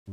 I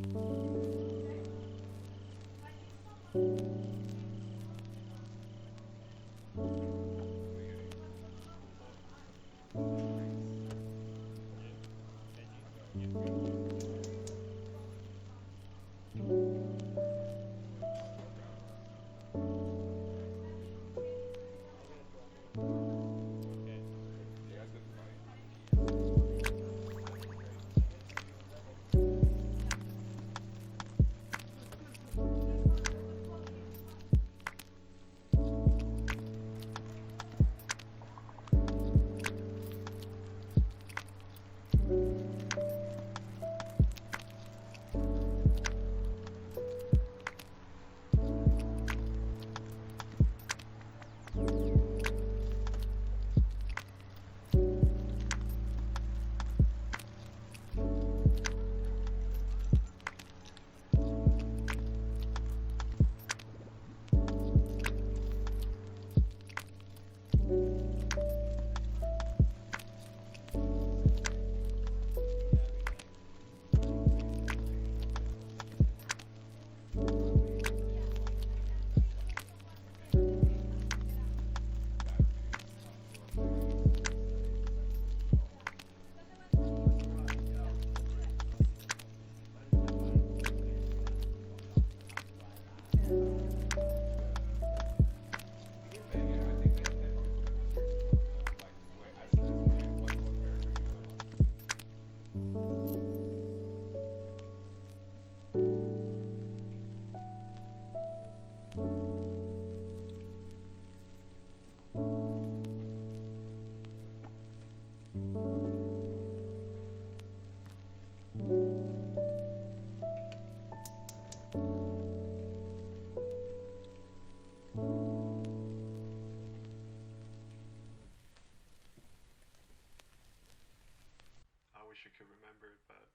wish I could remember it, but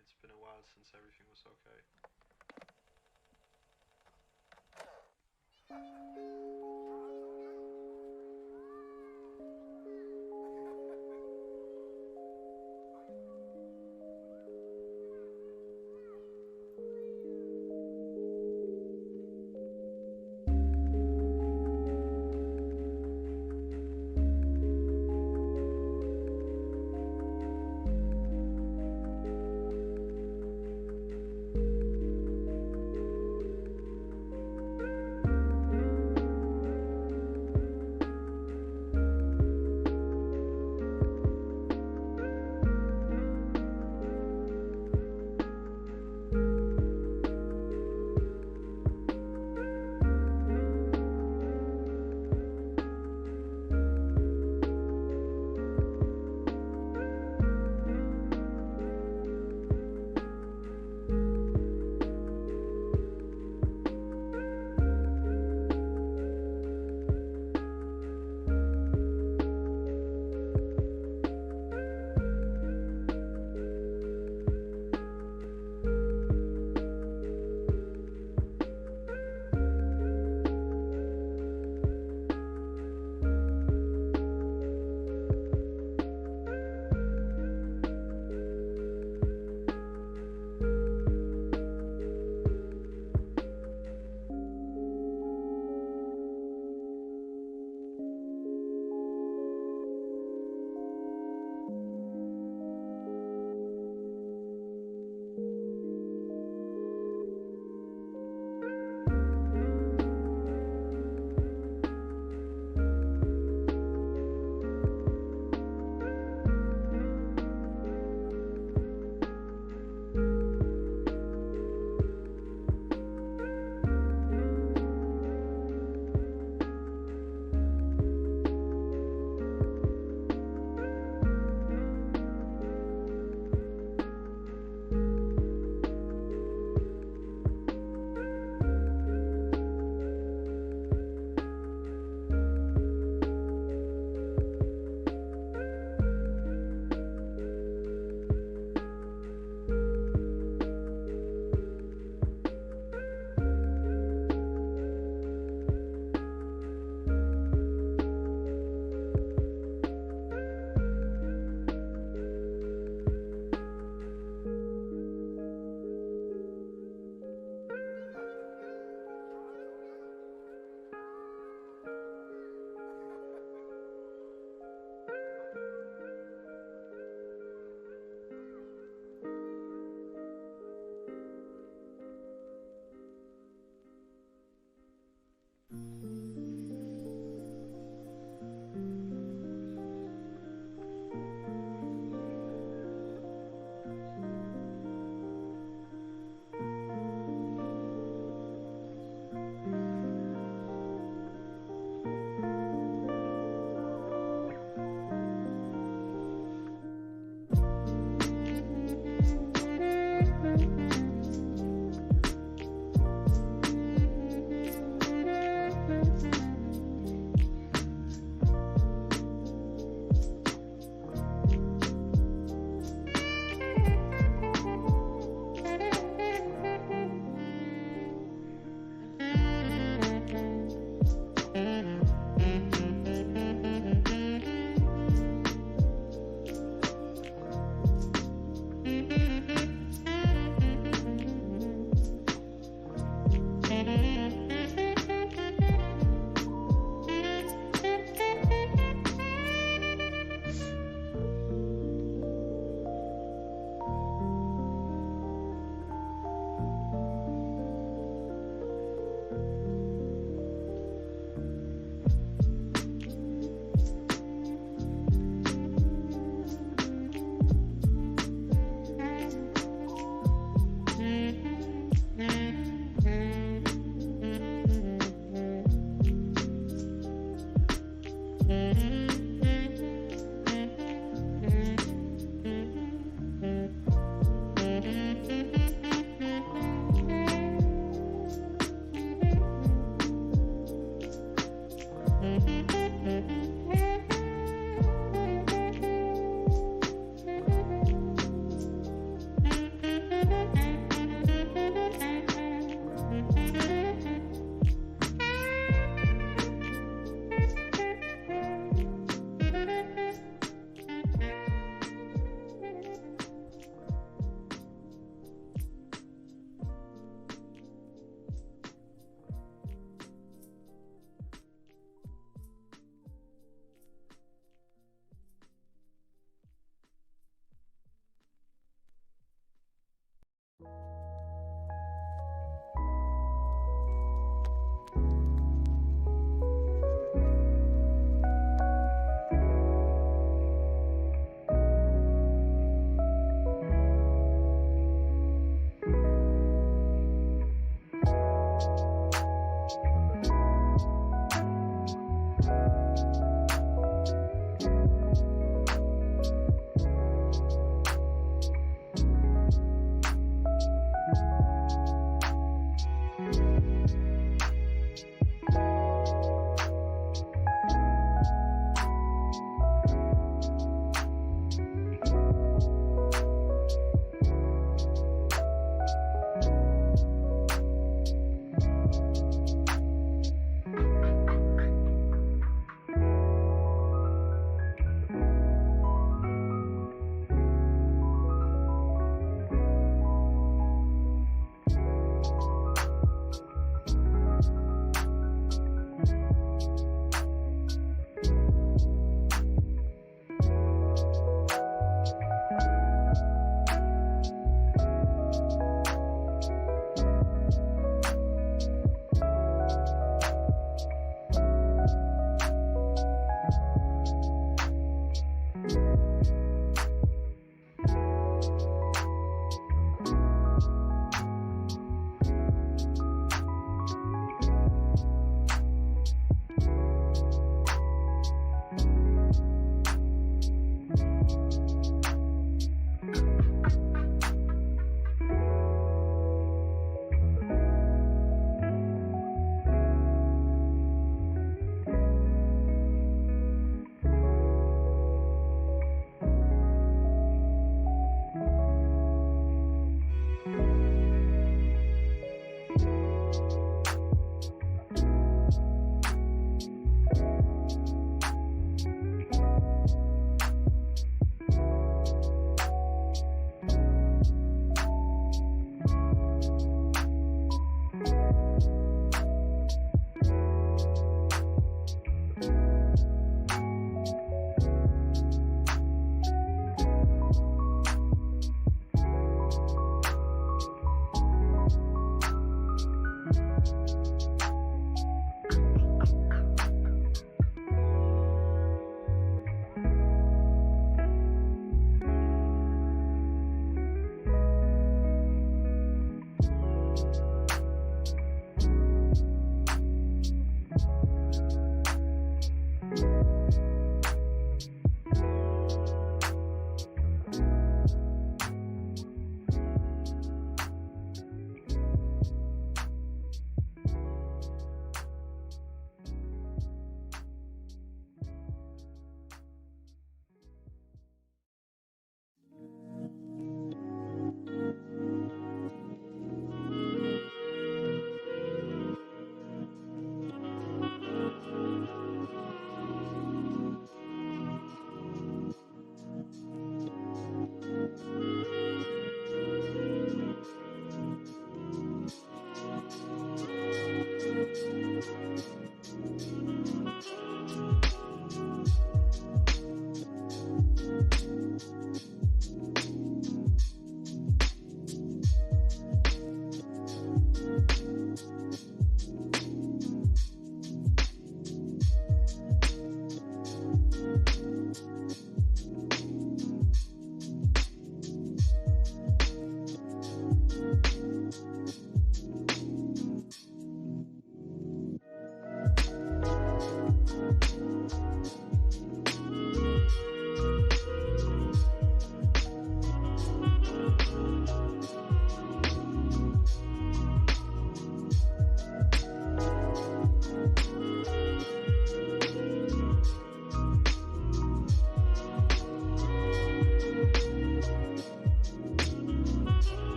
it's been a while since everything was okay.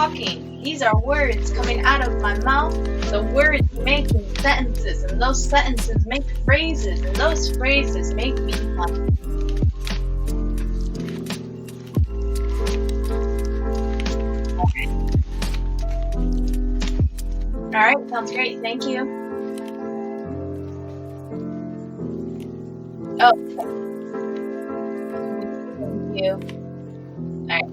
talking. These are words coming out of my mouth. The words making sentences, and those sentences make phrases, and those phrases make me funny. Alright, sounds great. Thank you. Oh, thank you. Alright.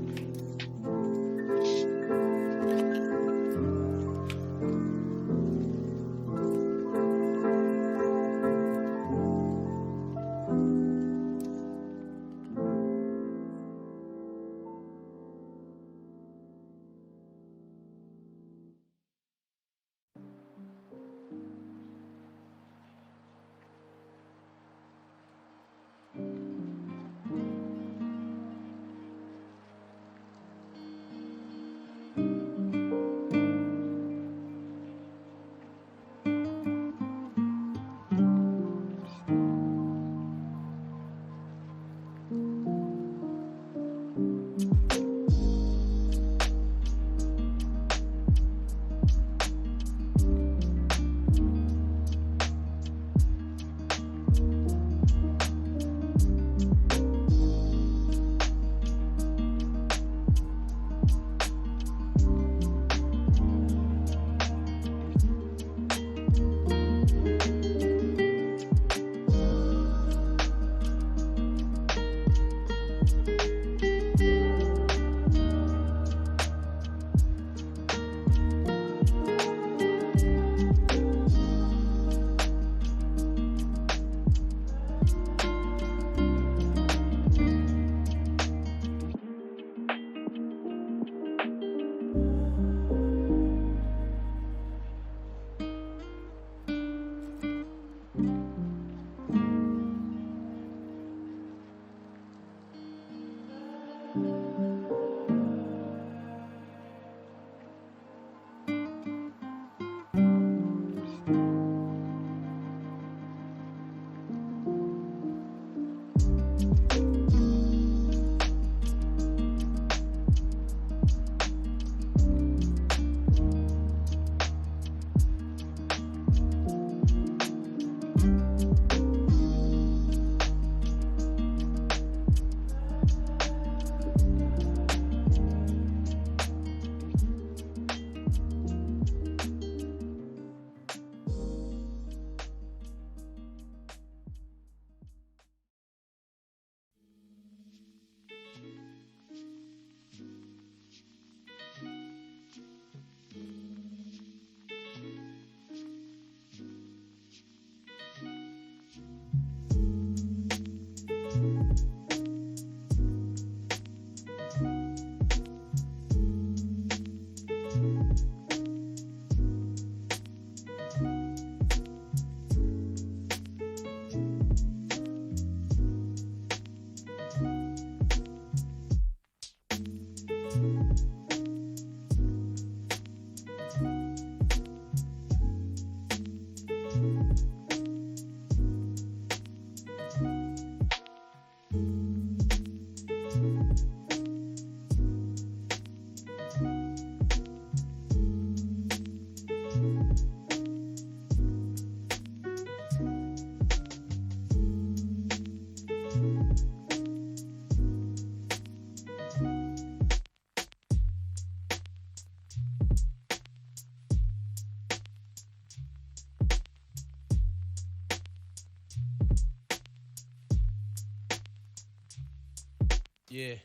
Yeah.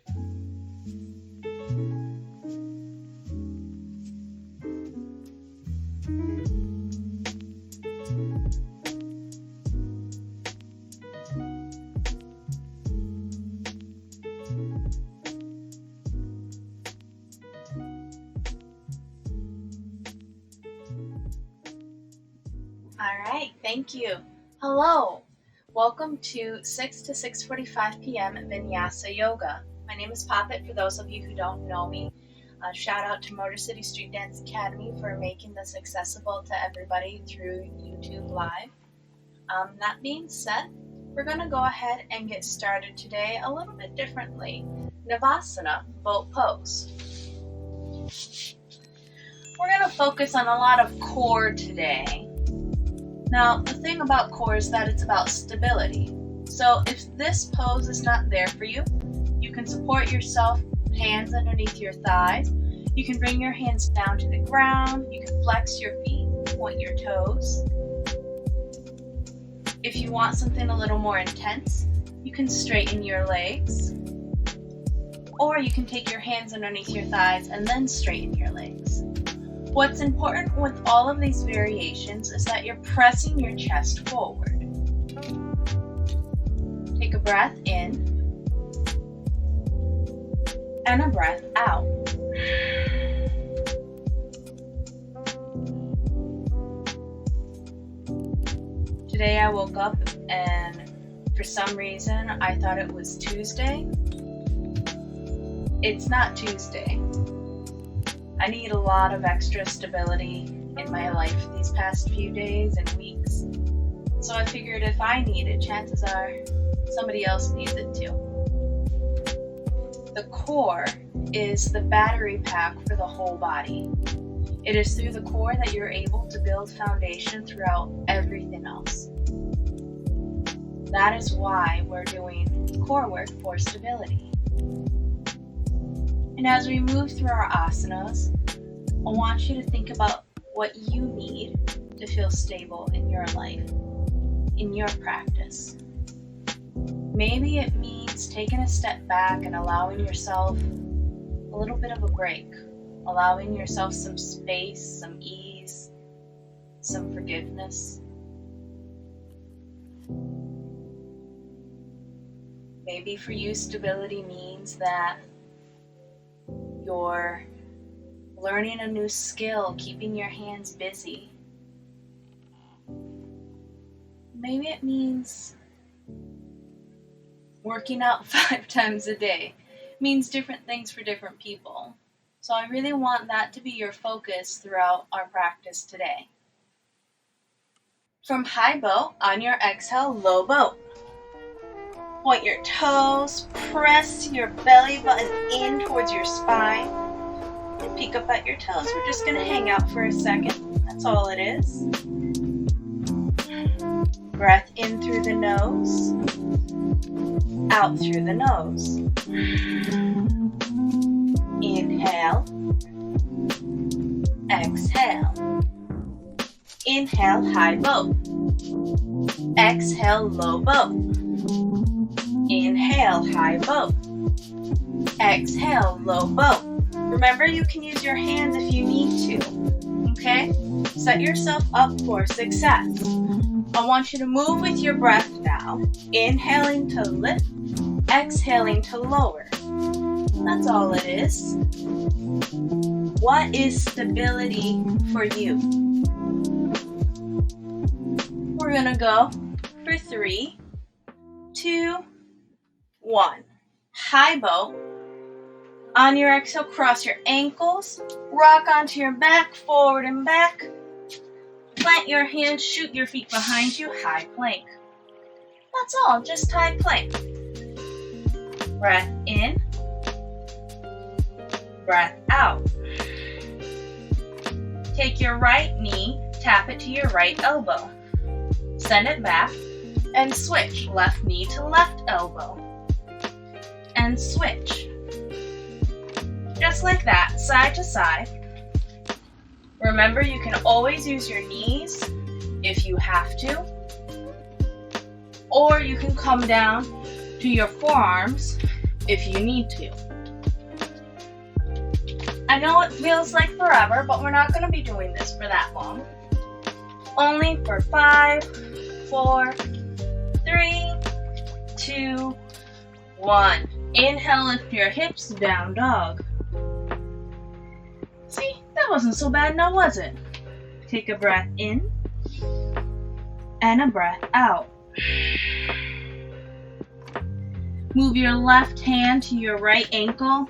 Alright, thank you. Hello. Welcome to 6 to 6:45 p.m. Vinyasa Yoga. My name is Poppet, for those of you who don't know me. Shout out to Motor City Street Dance Academy for making this accessible to everybody through YouTube Live. That being said, we're going to go ahead and get started today a little bit differently. Navasana, boat pose. We're going to focus on a lot of core today. Now, the thing about core is that it's about stability. So if this pose is not there for you, you can support yourself, hands underneath your thighs. You can bring your hands down to the ground. You can flex your feet, point your toes. If you want something a little more intense, you can straighten your legs. Or you can take your hands underneath your thighs and then straighten your legs. What's important with all of these variations is that you're pressing your chest forward. Take a breath in and a breath out. Today I woke up and for some reason I thought it was Tuesday. It's not Tuesday. I need a lot of extra stability in my life these past few days and weeks. So I figured if I need it, chances are somebody else needs it too. The core is the battery pack for the whole body. It is through the core that you're able to build foundation throughout everything else. That is why we're doing core work for stability. And as we move through our asanas, I want you to think about what you need to feel stable in your life, in your practice. Maybe it means taking a step back and allowing yourself a little bit of a break, allowing yourself some space, some ease, some forgiveness. Maybe for you, stability means that you're learning a new skill, keeping your hands busy. Maybe it means working out 5 times a day. It means different things for different people. So I really want that to be your focus throughout our practice today. From high boat, on your exhale, low boat. Point your toes, press your belly button in towards your spine, and peek up at your toes. We're just going to hang out for a second. That's all it is. Breath in through the nose, out through the nose. Inhale, exhale. Inhale, high boat. Exhale, low boat. Inhale, high boat. Exhale, low boat. Remember, you can use your hands if you need to. Okay? Set yourself up for success. I want you to move with your breath now. Inhaling to lift, exhaling to lower. That's all it is. What is stability for you? We're gonna go for 3, 2, 1. High boat. On your exhale, cross your ankles, rock onto your back, forward and back. Plant your hands, shoot your feet behind you, high plank. That's all, just high plank. Breath in, breath out. Take your right knee, tap it to your right elbow. Send it back and switch. Left knee to left elbow. And switch. Just like that, side to side. Remember, you can always use your knees if you have to. Or you can come down to your forearms if you need to. I know it feels like forever, but we're not going to be doing this for that long. Only for 5, 4, 3, 2, 1. Inhale, lift your hips, down dog. See, that wasn't so bad now, was it? Take a breath in and a breath out. Move your left hand to your right ankle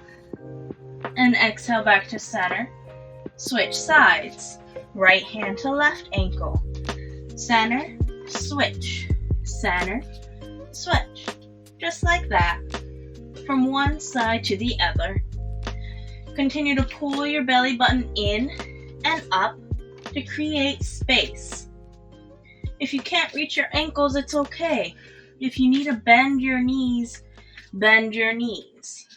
and exhale back to center. Switch sides. Right hand to left ankle. Center, switch. Center, switch. Just like that. From one side to the other. Continue to pull your belly button in and up to create space. If you can't reach your ankles, it's okay. If you need to bend your knees, bend your knees.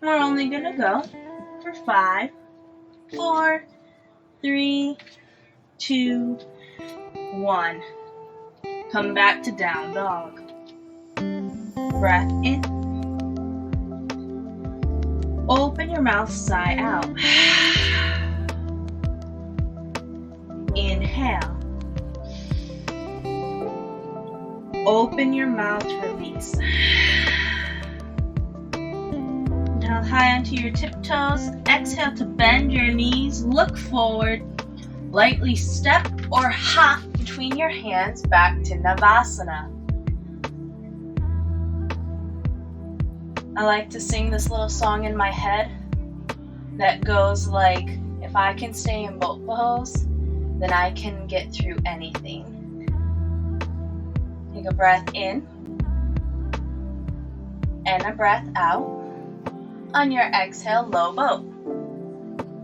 We're only gonna go for 5, 4, 3, 2, 1. Come back to down dog. Breath in. Open your mouth, sigh out. Inhale. Open your mouth, release. Inhale high onto your tiptoes. Exhale to bend your knees. Look forward. Lightly step or hop between your hands back to Navasana. I like to sing this little song in my head that goes like, if I can stay in boat pose, then I can get through anything. Take a breath in and a breath out. On your exhale, low boat.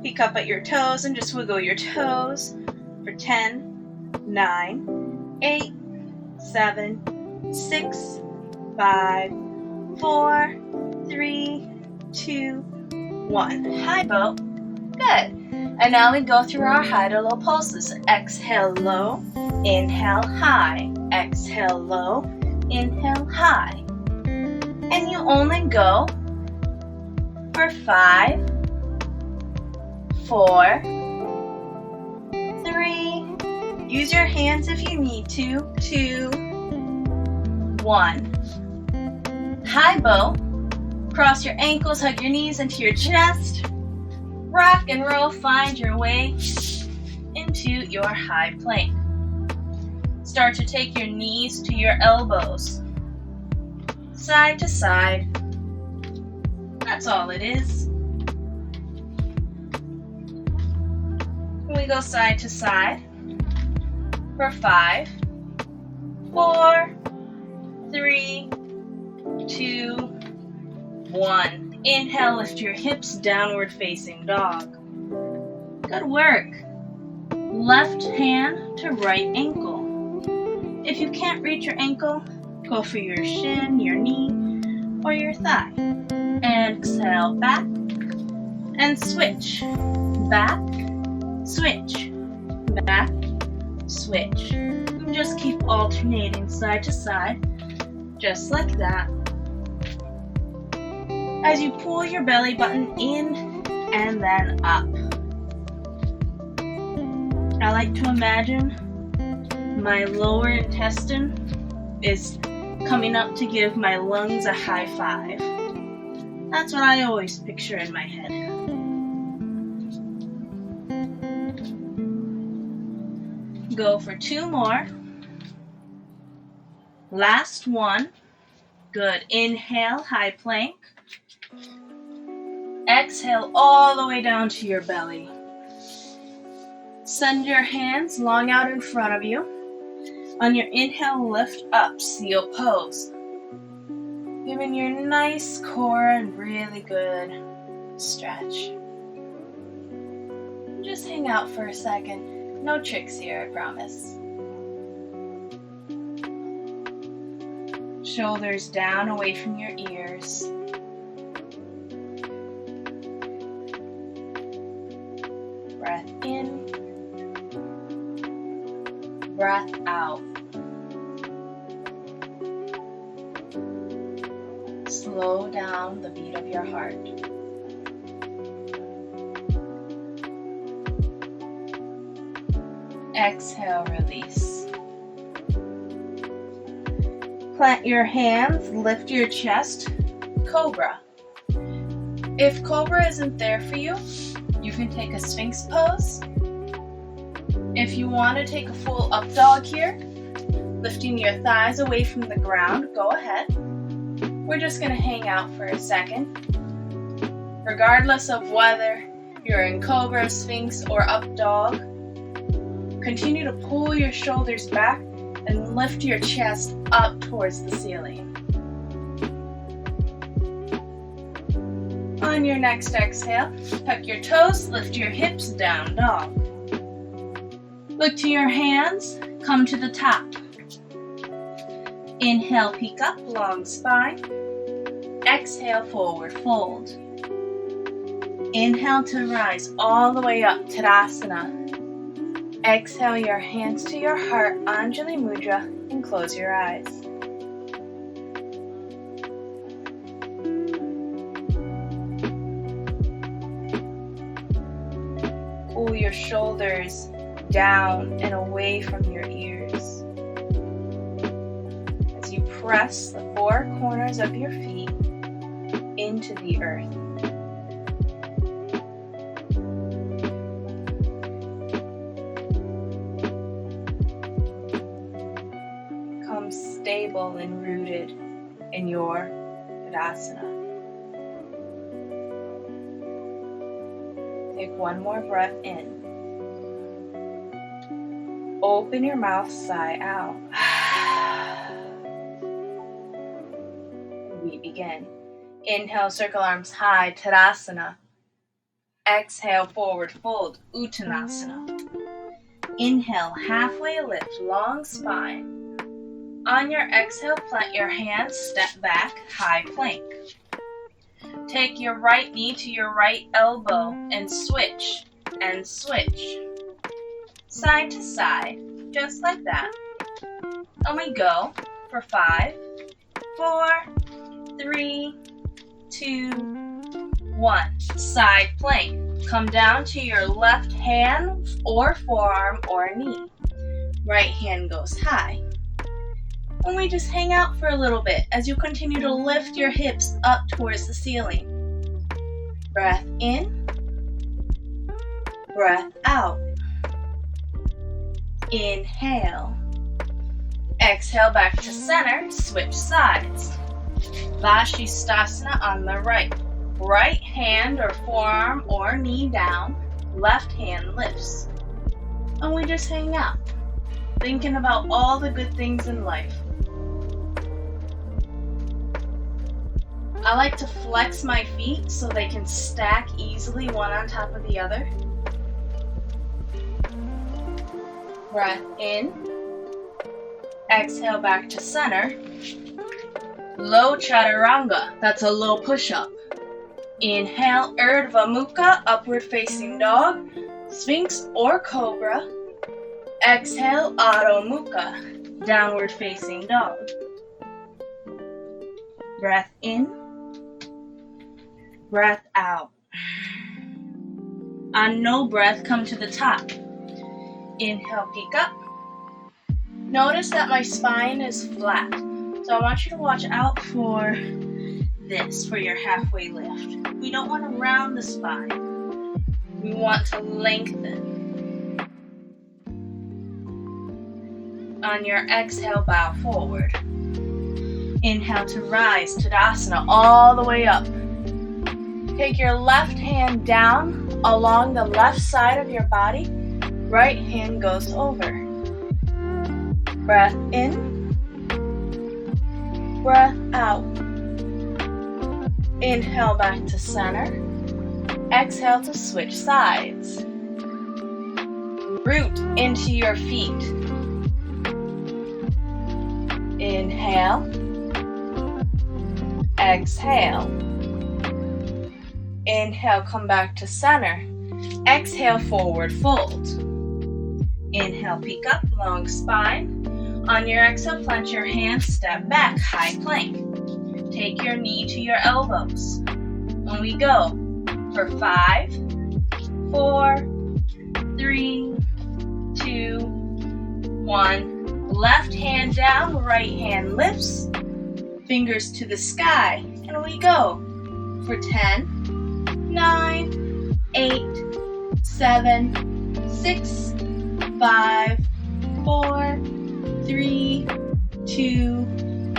Peek up at your toes and just wiggle your toes for 10, 9, 8, 7, 6, 5, 4, 3, 2, 1. High boat. Good. And now we go through our high to low pulses. Exhale low, inhale high. Exhale low, inhale high. And you only go for 5, 4, 3, use your hands if you need to, 2, 1. High bow, cross your ankles, hug your knees into your chest, rock and roll, find your way into your high plank. Start to take your knees to your elbows, side to side. That's all it is. We go side to side for 5, 4, 3, 2, 1. Inhale, lift your hips, downward facing dog. Good work. Left hand to right ankle. If you can't reach your ankle, go for your shin, your knee, or your thigh. And exhale, back, and switch. Back, switch. Back, switch. And just keep alternating side to side, just like that. As you pull your belly button in and then up. I like to imagine my lower intestine is coming up to give my lungs a high five. That's what I always picture in my head. Go for 2 more. Last one. Good. Inhale, high plank. Exhale all the way down to your belly. Send your hands long out in front of you. On your inhale, lift up, seal pose. Giving your nice core and really good stretch. Just hang out for a second. No tricks here, I promise. Shoulders down, away from your ears. Breath in. Breath out. Slow down the beat of your heart. Exhale, release. Plant your hands, lift your chest, cobra. If cobra isn't there for you, you can take a sphinx pose. If you want to take a full up dog here, lifting your thighs away from the ground, go ahead. We're just going to hang out for a second. Regardless of whether you're in cobra, sphinx, or up dog, continue to pull your shoulders back and lift your chest up towards the ceiling. On On your next exhale, tuck your toes, lift your hips, down dog. Look to your hands, come to the top. Inhale, peek up, long spine. Exhale, forward fold. Inhale to rise all the way up, Tadasana. Exhale your hands to your heart, Anjali Mudra, and close your eyes. Pull your shoulders down and away from your ears. As you press the four corners of your feet into the earth. Become stable and rooted in your Tadasana. Take one more breath in. Open your mouth, sigh out. We begin. Inhale, circle arms high, Tadasana. Exhale, forward fold, Uttanasana. Inhale, halfway lift, long spine. On your exhale, plant your hands, step back, high plank. Take your right knee to your right elbow and switch, side to side, just like that. And we go for 5, 4, 3, 2, 1. Side plank. Come down to your left hand or forearm or knee. Right hand goes high. And we just hang out for a little bit as you continue to lift your hips up towards the ceiling. Breath in, breath out. Inhale. Exhale back to center, switch sides. Vashisthasana on the right. Right hand or forearm or knee down, left hand lifts. And we just hang out, thinking about all the good things in life. I like to flex my feet so they can stack easily one on top of the other. Breath in. Exhale back to center. Low chaturanga, that's a low push-up. Inhale, Urdhva Mukha, upward facing dog, Sphinx or Cobra. Exhale, Adho Mukha, downward facing dog. Breath in, breath out. On no breath, come to the top. Inhale, peek up. Notice that my spine is flat. So I want you to watch out for this, for your halfway lift. We don't want to round the spine. We want to lengthen. On your exhale, bow forward. Inhale to rise, Tadasana, all the way up. Take your left hand down along the left side of your body. Right hand goes over. Breath in, breath out. Inhale back to center. Exhale to switch sides. Root into your feet. Inhale. Exhale. Inhale, come back to center. Exhale, forward fold. Inhale, peek up, long spine. On your exhale, plant your hands, step back, high plank. Take your knee to your elbows. And we go for 5, 4, 3, 2, 1. Left hand down, right hand lifts. Fingers to the sky. And we go for 10, 9, 8, 7, 6, 5, 4, 3, 2,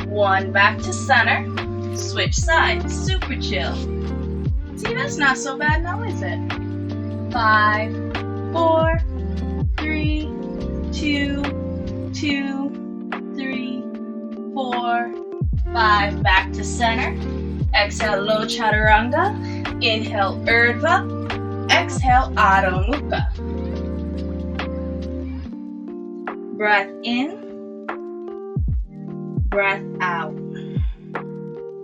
1. Back to center. Switch sides. Super chill. See, that's not so bad now, is it? 5, 4, 3, 2, 3, 4, 5. Back to center. Exhale, low chaturanga. Inhale, Urdhva. Exhale, Adho Mukha. Breath in. Breath out.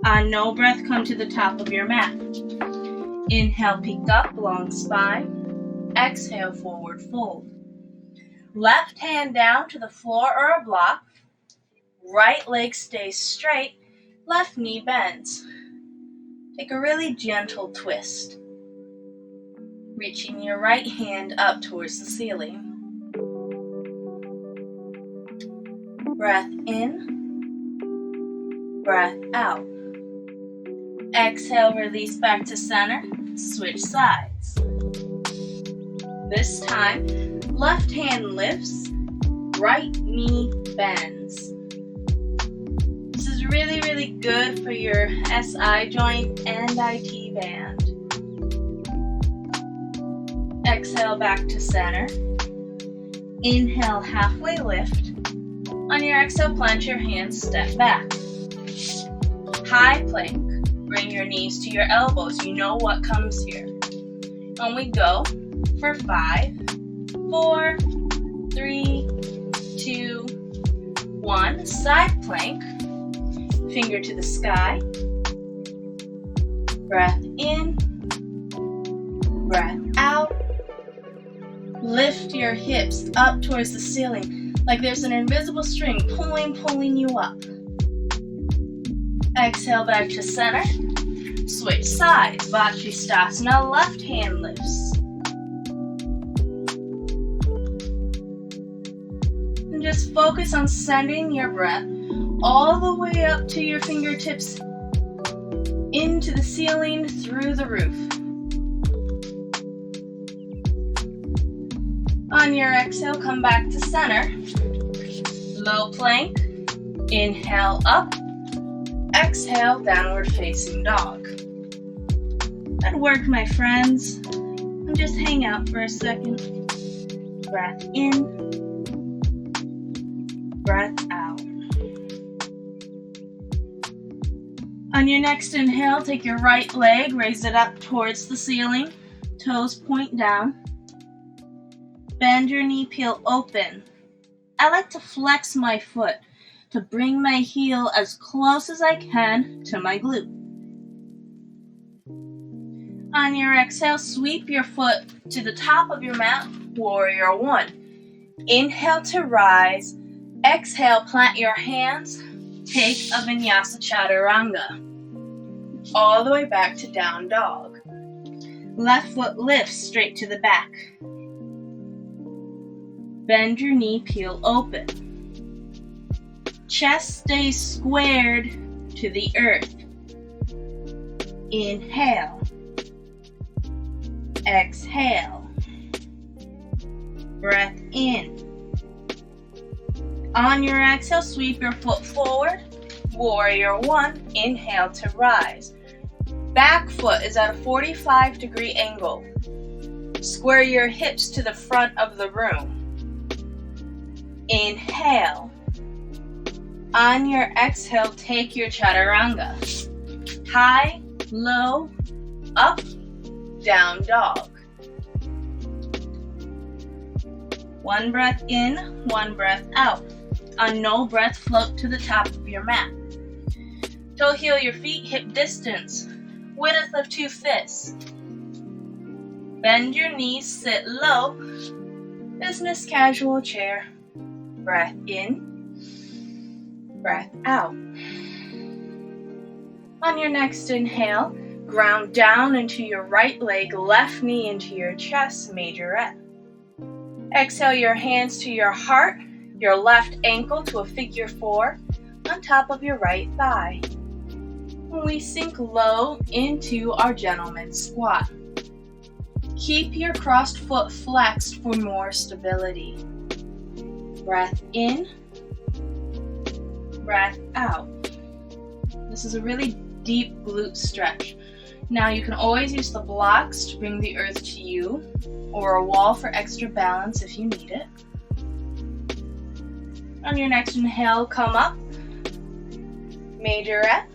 On no breath, come to the top of your mat. Inhale, peek up, long spine. Exhale, forward fold. Left hand down to the floor or a block. Right leg stays straight. Left knee bends. Take a really gentle twist. Reaching your right hand up towards the ceiling. Breath in. Breath out. Exhale, release back to center. Switch sides. This time, left hand lifts, right knee bends. This is really, really good for your SI joint and IT band. Exhale back to center. Inhale, halfway lift. On your exhale, plant your hands, step back. High plank. Bring your knees to your elbows. You know what comes here. And we go for 5, 4, 3, 2, 1. Side plank. Finger to the sky. Breath in. Breath out. Lift your hips up towards the ceiling like there's an invisible string pulling you up. Exhale back to center. Switch sides. Vajrasthana, left hand lifts. And just focus on sending your breath all the way up to your fingertips, into the ceiling, through the roof. On your exhale, come back to center. Low plank. Inhale up. Exhale, downward facing dog. Good work, my friends. And just hang out for a second. Breath in. Breath out. On your next inhale, take your right leg, raise it up towards the ceiling. Toes point down. Bend your knee, peel open. I like to flex my foot to bring my heel as close as I can to my glute. On your exhale, sweep your foot to the top of your mat, warrior one. Inhale to rise. Exhale, plant your hands. Take a vinyasa chaturanga. All the way back to down dog. Left foot lifts straight to the back. Bend your knee, peel open. Chest stays squared to the earth. Inhale. Exhale. Breath in. On your exhale, sweep your foot forward. Warrior one. Inhale to rise. Back foot is at a 45-degree angle. Square your hips to the front of the room. Inhale. On your exhale, take your chaturanga. High, low, up, down dog. One breath in, one breath out. On no breath, float to the top of your mat. Toe heel your feet, hip distance. Width of 2 fists. Bend your knees, sit low. Business casual chair. Breath in. Breath out. On your next inhale, ground down into your right leg, left knee into your chest, majorette. Exhale your hands to your heart, your left ankle to a figure 4 on top of your right thigh. We sink low into our gentleman's squat. Keep your crossed foot flexed for more stability. Breath in. Breath out. This is a really deep glute stretch. Now you can always use the blocks to bring the earth to you, or a wall for extra balance if you need it. On your next inhale, come up. Majorette.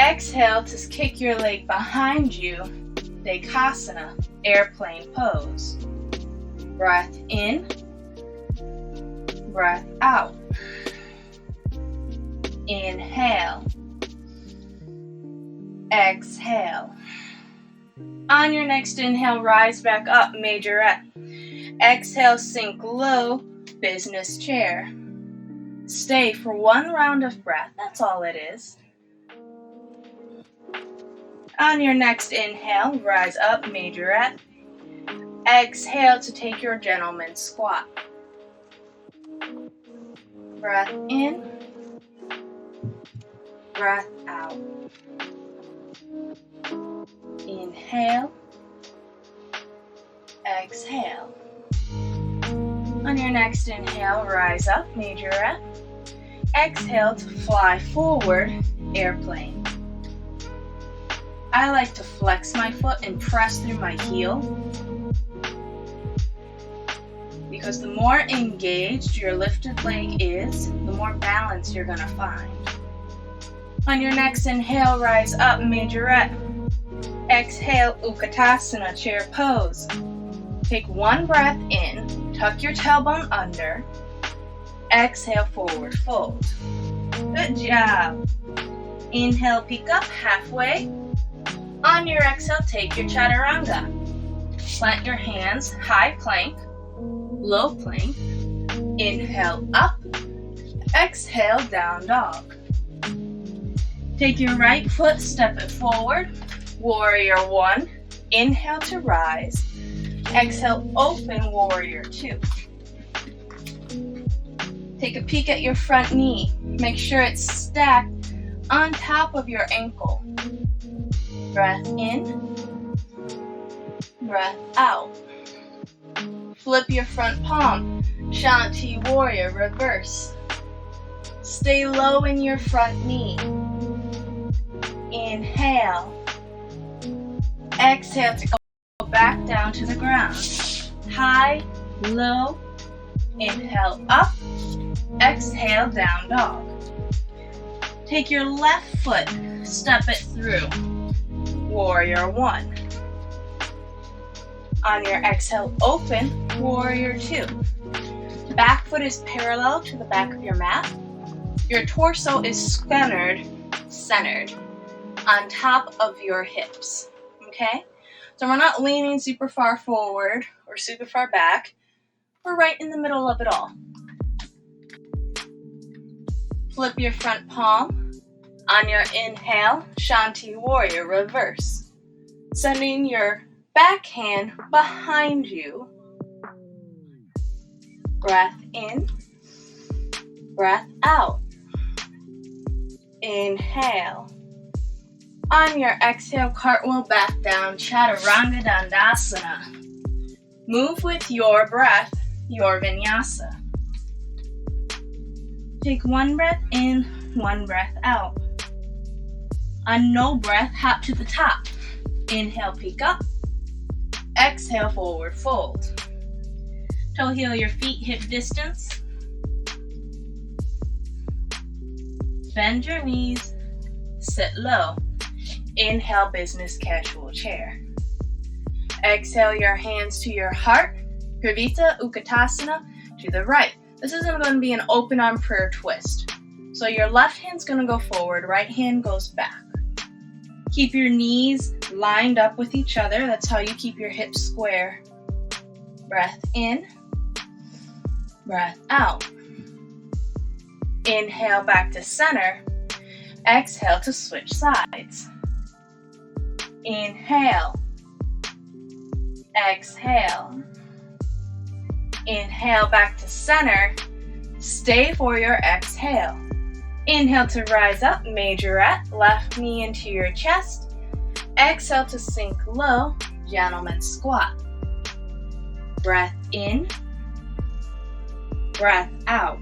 Exhale to kick your leg behind you, Dekasana, airplane pose. Breath in, breath out. Inhale, exhale. On your next inhale, rise back up, majorette. Exhale, sink low, business chair. Stay for one round of breath, that's all it is. On your next inhale, rise up, majorette. Exhale to take your gentleman squat. Breath in, breath out. Inhale, exhale. On your next inhale, rise up, majorette. Exhale to fly forward, airplane. I like to flex my foot and press through my heel, because the more engaged your lifted leg is, the more balance you're gonna find. On your next inhale, rise up, majorette. Exhale, Utkatasana, chair pose. Take one breath in, tuck your tailbone under. Exhale, forward fold. Good job. Inhale, peek up halfway. On your exhale, take your chaturanga. Plant your hands, high plank, low plank. Inhale, up. Exhale, down dog. Take your right foot, step it forward. Warrior one. Inhale to rise. Exhale, open, warrior two. Take a peek at your front knee. Make sure it's stacked on top of your ankle. Breath in, breath out. Flip your front palm, Shanti Warrior, reverse. Stay low in your front knee. Inhale. Exhale to go back down to the ground. High, low. Inhale up. Exhale, down dog. Take your left foot, step it through. Warrior one. On your exhale, open, warrior two. Back foot is parallel to the back of your mat. Your torso is centered on top of your hips. Okay? So we're not leaning super far forward or super far back. We're right in the middle of it all. Flip your front palm. On your inhale, Shanti Warrior, reverse. Sending your back hand behind you. Breath in, breath out. Inhale. On your exhale, cartwheel back down, Chaturanga Dandasana. Move with your breath, your vinyasa. Take one breath in, one breath out. On no breath, hop to the top. Inhale, peek up. Exhale, forward fold. Toe heel your feet hip distance. Bend your knees. Sit low. Inhale, business casual chair. Exhale your hands to your heart. Pravita Utkatasana to the right. This is going to be an open arm prayer twist. So your left hand's going to go forward, right hand goes back. Keep your knees lined up with each other. That's how you keep your hips square. Breath in, breath out. Inhale back to center. Exhale to switch sides. Inhale. Exhale. Inhale back to center. Stay for your exhale. Inhale to rise up, majorette, left knee into your chest. Exhale to sink low, gentleman squat. Breath in, breath out.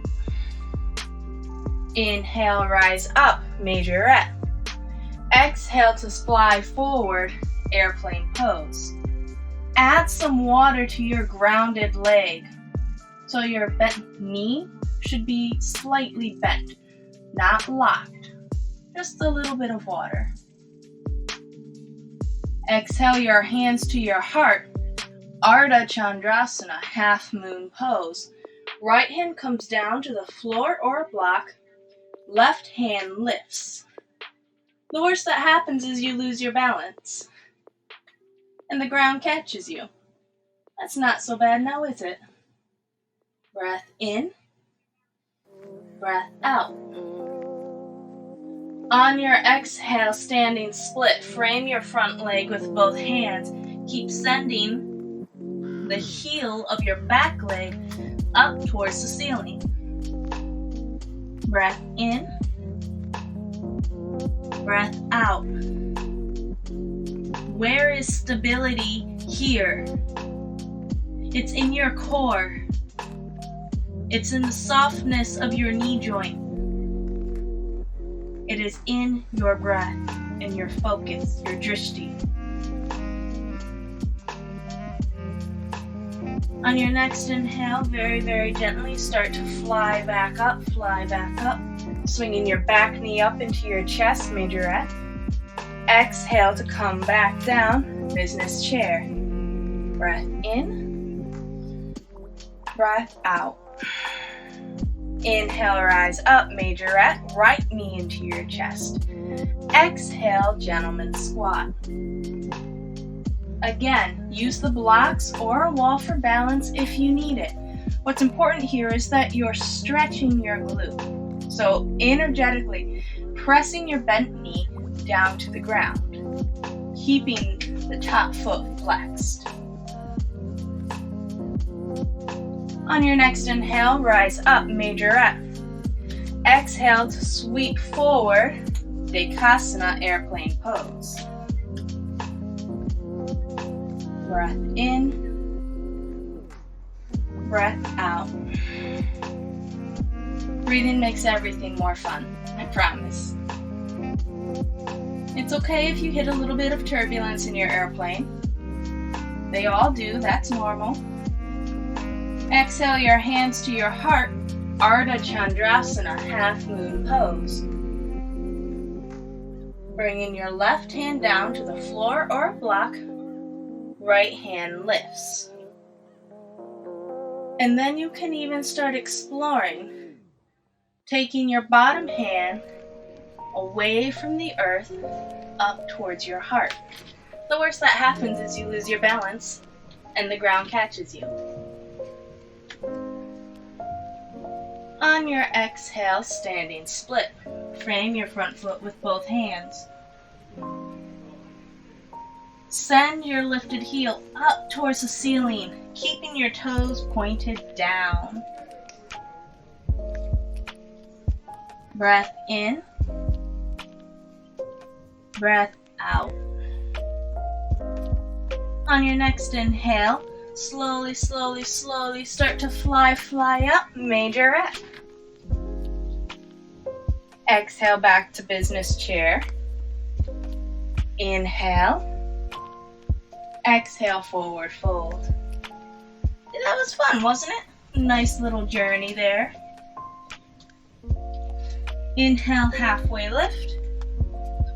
Inhale, rise up, majorette. Exhale to fly forward, airplane pose. Add some water to your grounded leg. So your bent knee should be slightly bent, not locked. just a little bit of water. Exhale your hands to your heart. Ardha Chandrasana, half moon pose. Right hand comes down to the floor or a block. Left hand lifts. The worst that happens is you lose your balance and the ground catches you. That's not so bad now, is it? Breath in, breath out. On your exhale, standing split, frame your front leg with both hands. Keep sending the heel of your back leg up towards the ceiling. Breath in, breath out. Where is stability here? It's in your core. It's in the softness of your knee joint. It is in your breath and your focus, your drishti. On your next inhale, very, very gently start to fly back up, swinging your back knee up into your chest, majorette. Exhale to come back down, business chair. Breath in, breath out. Inhale, rise up, majorette, right knee into your chest. Exhale, gentleman squat. Again, use the blocks or a wall for balance if you need it. What's important here is that you're stretching your glute. So energetically pressing your bent knee down to the ground, keeping the top foot flexed. On your next inhale, rise up, majorette. Exhale to sweep forward, Dekasana, airplane pose. Breath in, breath out. Breathing makes everything more fun, I promise. It's okay if you hit a little bit of turbulence in your airplane. They all do, that's normal. Exhale your hands to your heart, Ardha Chandrasana, half moon pose. Bringing your left hand down to the floor or a block, right hand lifts. And then you can even start exploring, taking your bottom hand away from the earth up towards your heart. The worst that happens is you lose your balance and the ground catches you. On your exhale, standing split. Frame your front foot with both hands. Send your lifted heel up towards the ceiling, keeping your toes pointed down. Breath in, breath out. On your next inhale, slowly start to fly up, majorette. Exhale back to business chair. Inhale. Exhale, forward fold. That was fun, wasn't it? Nice little journey there. Inhale, halfway lift.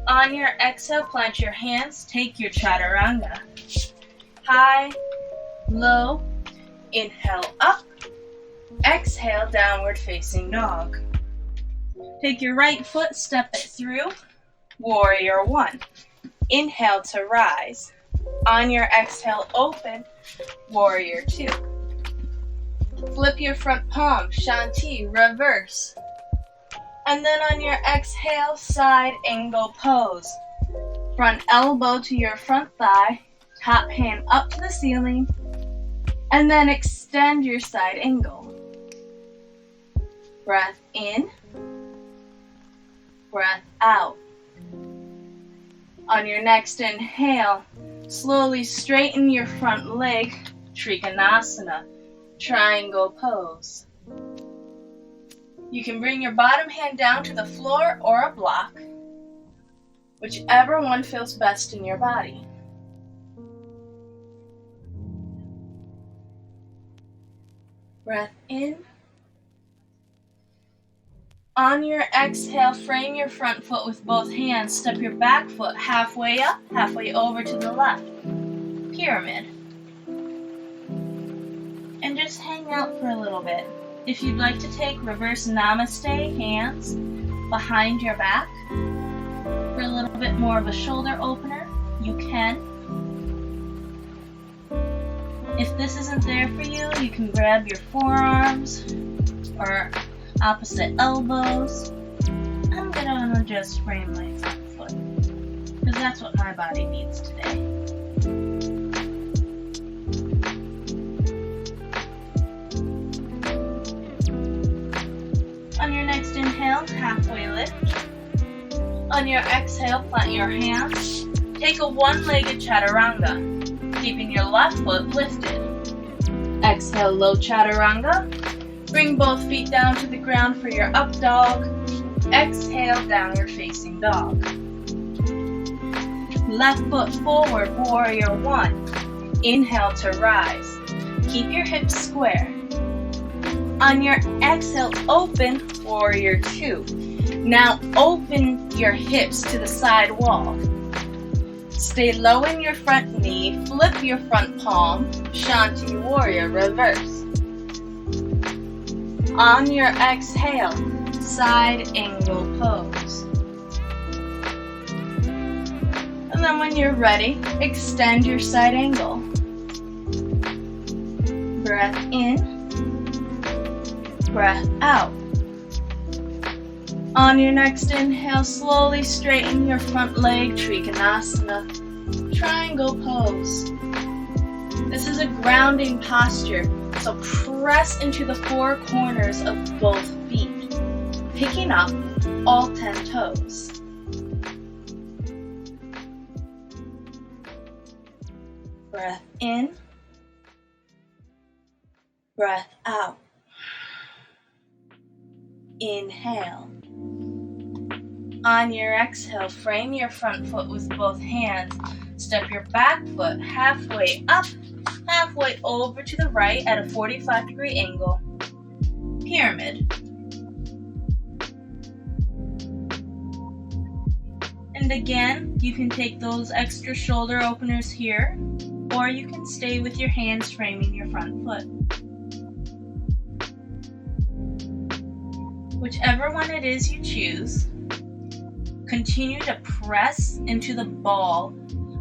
On your exhale, plant your hands, take your chaturanga. High, low, inhale up. Exhale, downward facing dog. Take your right foot, step it through. Warrior one. Inhale to rise. On your exhale, open, warrior two. Flip your front palm, Shanti, reverse. And then on your exhale, side angle pose. Front elbow to your front thigh, top hand up to the ceiling, and then extend your side angle. Breath in, breath out. On your next inhale, slowly straighten your front leg, Trikonasana, triangle pose. You can bring your bottom hand down to the floor or a block, whichever one feels best in your body. Breath in, On your exhale, frame your front foot with both hands. Step your back foot halfway up, halfway over to the left. Pyramid. And just hang out for a little bit. If you'd like to take reverse namaste, hands behind your back for a little bit more of a shoulder opener, you can. If this isn't there for you, you can grab your forearms or opposite elbows. I'm gonna just frame my front foot because that's what my body needs today. On your next inhale, halfway lift. On your exhale, plant your hands. Take a one-legged chaturanga, keeping your left foot lifted. Exhale, low chaturanga. Bring both feet down to the ground for your up dog. Exhale, downward facing dog. Left foot forward, warrior one. Inhale to rise. Keep your hips square. On your exhale, open, warrior two. Now open your hips to the side wall. Stay low in your front knee, flip your front palm, Shanti Warrior, reverse. On your exhale, side angle pose. And then when you're ready, extend your side angle. Breath in, breath out. On your next inhale, slowly straighten your front leg, Trikonasana, triangle pose. This is a grounding posture, so press into the four corners of both feet, picking up all 10 toes. Breath in, breath out. Inhale. On your exhale, frame your front foot with both hands. Step your back foot halfway up, halfway over to the right at a 45-degree angle. Pyramid. And again, you can take those extra shoulder openers here, or you can stay with your hands framing your front foot. Whichever one it is you choose, continue to press into the ball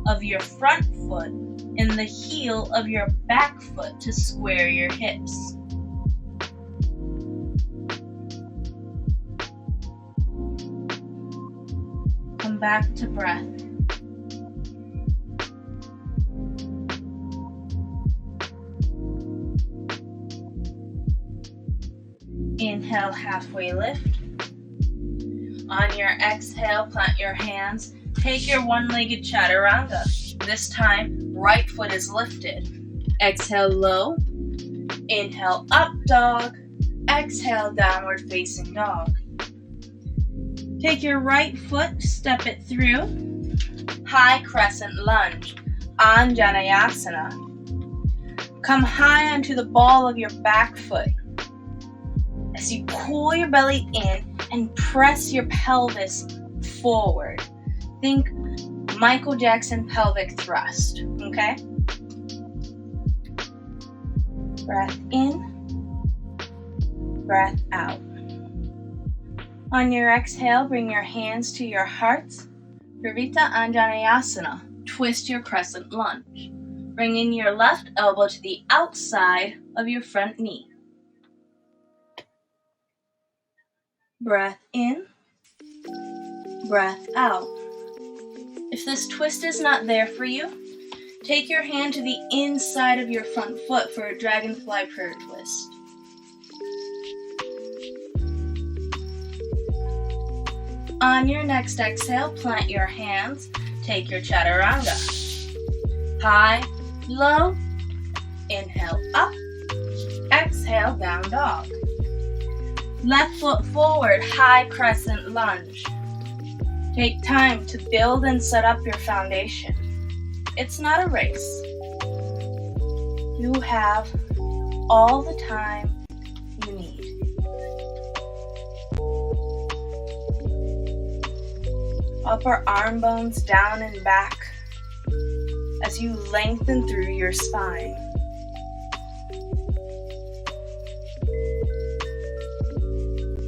of your front foot and the heel of your back foot to square your hips. Come back to breath. Inhale, halfway lift. On your exhale, plant your hands. Take your one-legged chaturanga. This time, right foot is lifted. Exhale, low. Inhale, up dog. Exhale, downward facing dog. Take your right foot, step it through. High crescent lunge, Anjaneyasana. Come high onto the ball of your back foot. As you pull your belly in and press your pelvis forward. Think Michael Jackson pelvic thrust, okay? Breath in, breath out. On your exhale, bring your hands to your hearts. Parivrtta Anjaneyasana. Twist your crescent lunge. Bring in your left elbow to the outside of your front knee. Breath in, breath out. If this twist is not there for you, take your hand to the inside of your front foot for a dragonfly prayer twist. On your next exhale, plant your hands, take your chaturanga. High, low, inhale up, exhale down dog. Left foot forward, high crescent lunge. Take time to build and set up your foundation. It's not a race. You have all the time you need. upper arm bones down and back as you lengthen through your spine.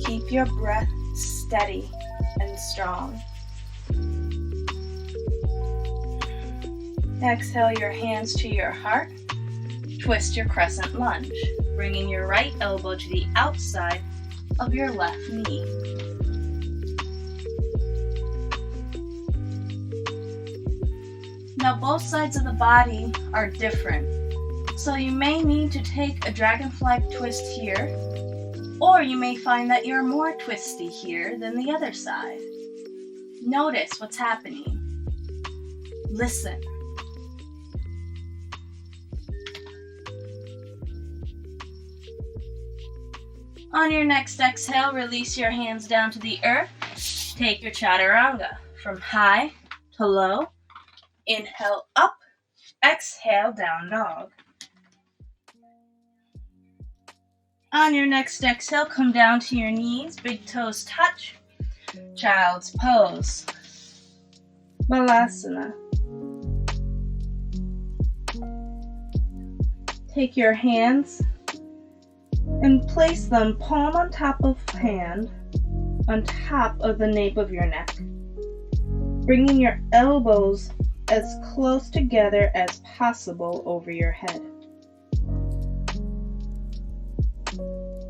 Keep your breath steady and strong. Exhale your hands to your heart. Twist your crescent lunge, bringing your right elbow to the outside of your left knee. Now both sides of the body are different, so you may need to take a dragonfly twist here, or you may find that you're more twisty here than the other side. Notice what's happening. Listen. On your next exhale, release your hands down to the earth. Take your chaturanga from high to low. Inhale up, exhale down dog. On your next exhale, come down to your knees, big toes touch. Child's pose. Balasana. Take your hands and place them palm on top of hand on top of the nape of your neck. Bringing your elbows as close together as possible over your head.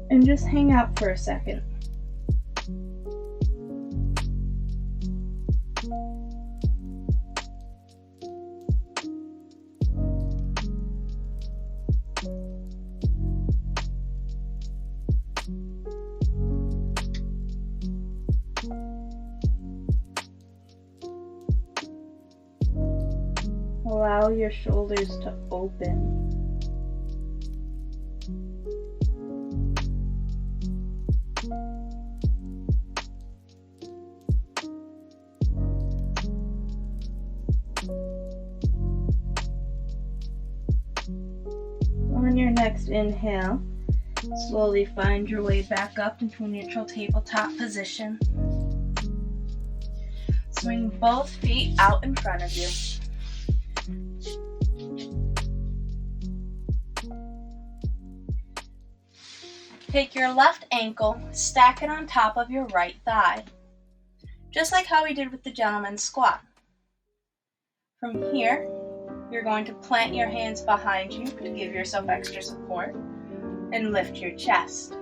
And just hang out for a second. Allow your shoulders to open. On your next inhale, slowly find your way back up into a neutral tabletop position. Swing both feet out in front of you. Take your left ankle, stack it on top of your right thigh, just like how we did with the gentleman's squat. From here, you're going to plant your hands behind you to give yourself extra support and lift your chest.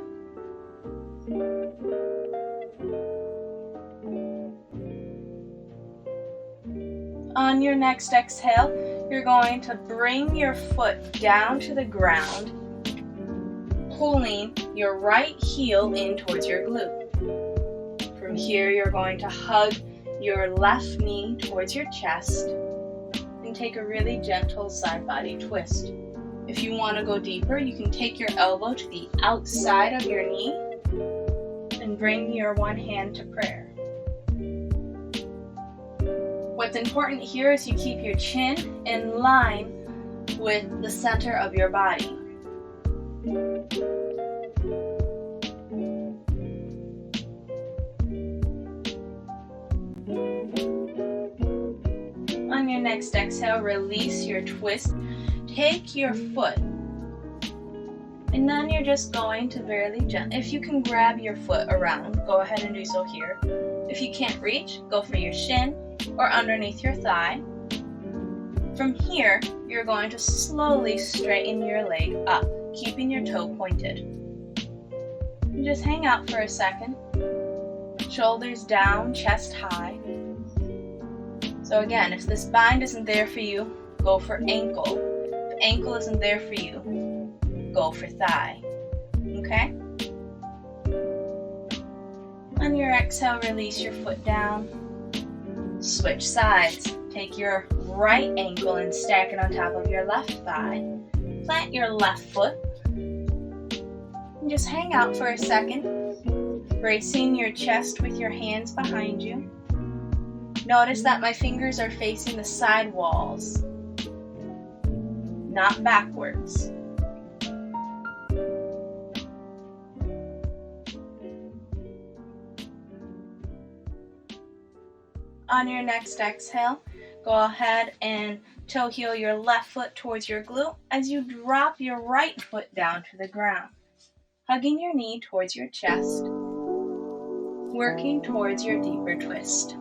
On your next exhale, you're going to bring your foot down to the ground, pulling your right heel in towards your glute. From here, you're going to hug your left knee towards your chest and take a really gentle side body twist. If you want to go deeper, you can take your elbow to the outside of your knee and bring your one hand to prayer. What's important here is you keep your chin in line with the center of your body. On your next exhale, release your twist. Take your foot, and then you're just going to very gently, if you can grab your foot around, go ahead and do so here. If you can't reach, go for your shin or underneath your thigh. From here, you're going to slowly straighten your leg up, keeping your toe pointed. And just hang out for a second. Shoulders down, chest high. So again, if this bind isn't there for you, go for ankle. If ankle isn't there for you, go for thigh. Okay? On your exhale, release your foot down. Switch sides. Take your right ankle and stack it on top of your left thigh. Plant your left foot. And just hang out for a second, bracing your chest with your hands behind you. Notice that my fingers are facing the side walls, not backwards. On your next exhale, go ahead and toe heel your left foot towards your glute as you drop your right foot down to the ground, hugging your knee towards your chest, working towards your deeper twist.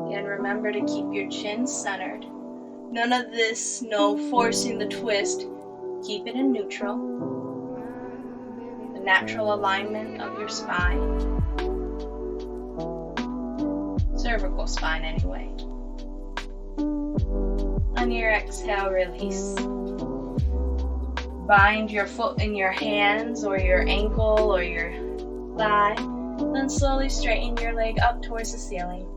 Again, remember to keep your chin centered. None of this, no forcing the twist. Keep it in neutral. The natural alignment of your spine. Cervical spine anyway. On your exhale, release. Bind your foot in your hands or your ankle or your thigh. Then slowly straighten your leg up towards the ceiling.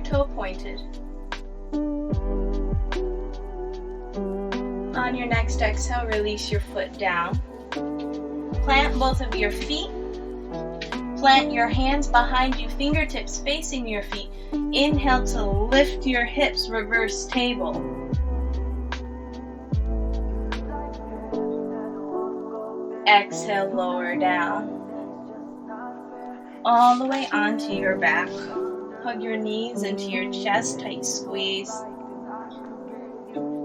Toe pointed. On your next exhale, release your foot down. Plant both of your feet. Plant your hands behind you, fingertips facing your feet. Inhale to lift your hips, reverse table. Exhale, lower down. All the way onto your back. Hug your knees into your chest, tight squeeze.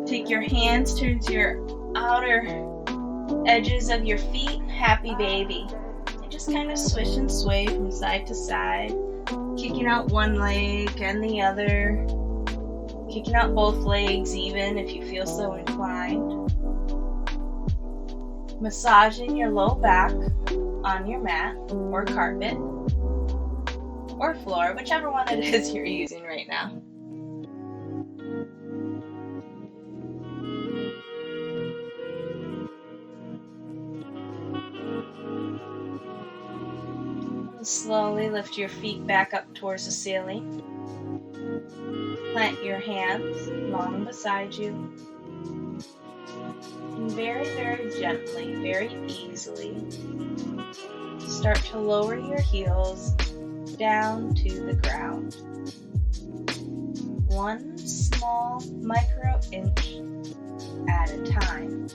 Take your hands towards your outer edges of your feet, happy baby. And just kind of swish and sway from side to side, kicking out one leg and the other, kicking out both legs even if you feel so inclined. Massaging your low back on your mat or carpet or floor, whichever one it is you're using right now. Slowly lift your feet back up towards the ceiling. Plant your hands long beside you. And very, very gently, very easily, start to lower your heels down to the ground. One small micro inch at a time.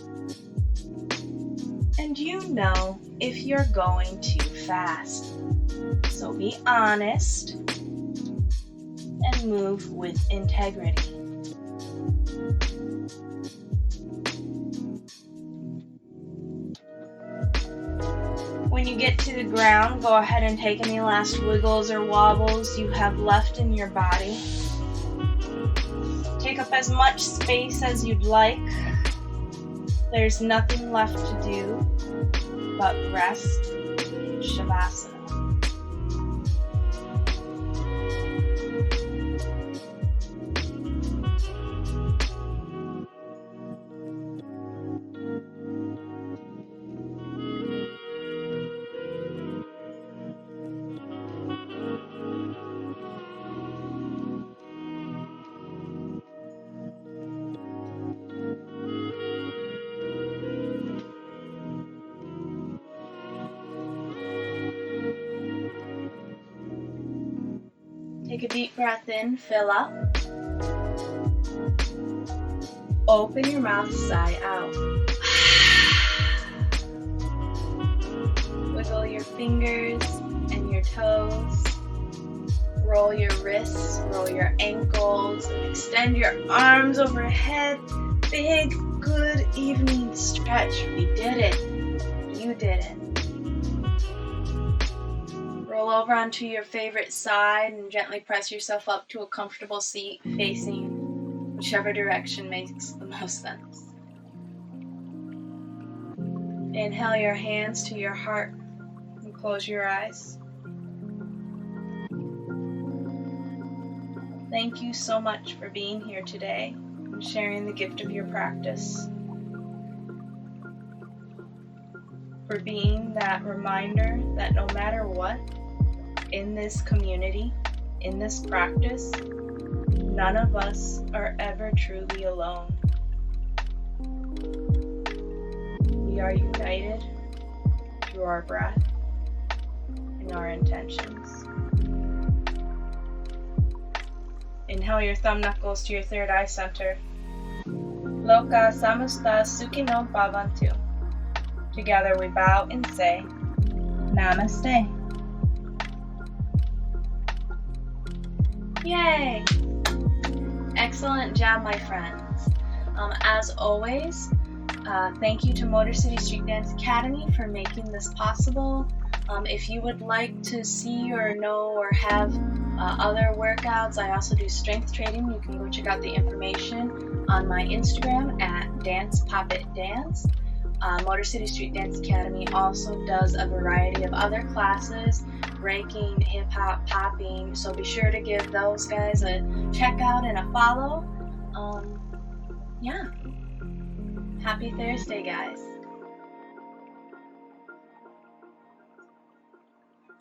And you know if you're going too fast. So be honest and move with integrity. When you get to the ground, go ahead and take any last wiggles or wobbles you have left in your body. Take up as much space as you'd like. There's nothing left to do but rest in Shavasana. Take a deep breath in, fill up. Open your mouth, sigh out. Wiggle your fingers and your toes. Roll your wrists, roll your ankles, and extend your arms overhead. Big, good evening stretch. We did it. You did it. Roll over onto your favorite side and gently press yourself up to a comfortable seat facing whichever direction makes the most sense. Inhale your hands to your heart and close your eyes. Thank you so much for being here today and sharing the gift of your practice. For being that reminder that no matter what, in this community, in this practice, none of us are ever truly alone. We are united through our breath and our intentions. Inhale your thumb knuckles to your third eye center. Loka samasta sukhino bhavantu. Together we bow and say, Namaste. Yay! Excellent job, my friends. As always, thank you to Motor City Street Dance Academy for making this possible. If you would like to see or know or have other workouts, I also do strength training. You can go check out the information on my Instagram at DancePoppetDance. Motor City Street Dance Academy also does a variety of other classes, breaking, hip-hop, popping, so be sure to give those guys a check out and a follow. Yeah. Happy Thursday, guys.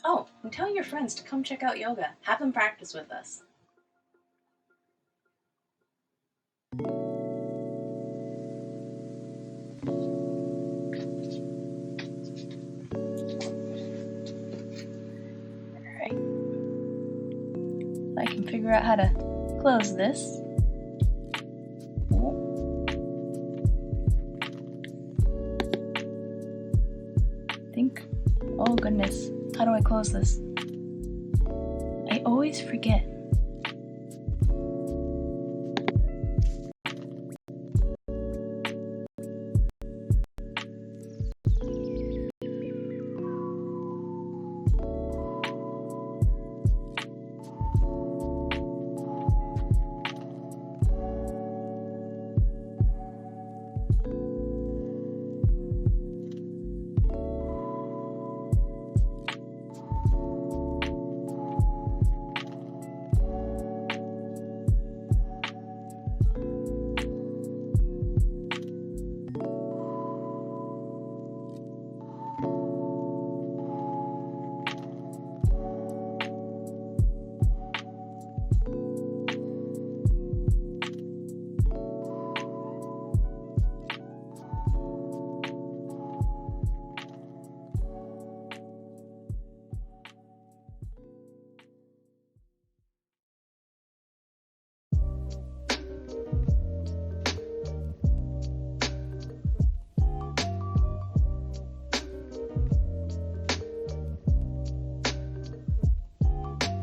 Oh, and tell your friends to come check out yoga. Have them practice with us. Alright. I can figure out how to close this. Oh goodness, how do I close this? I always forget.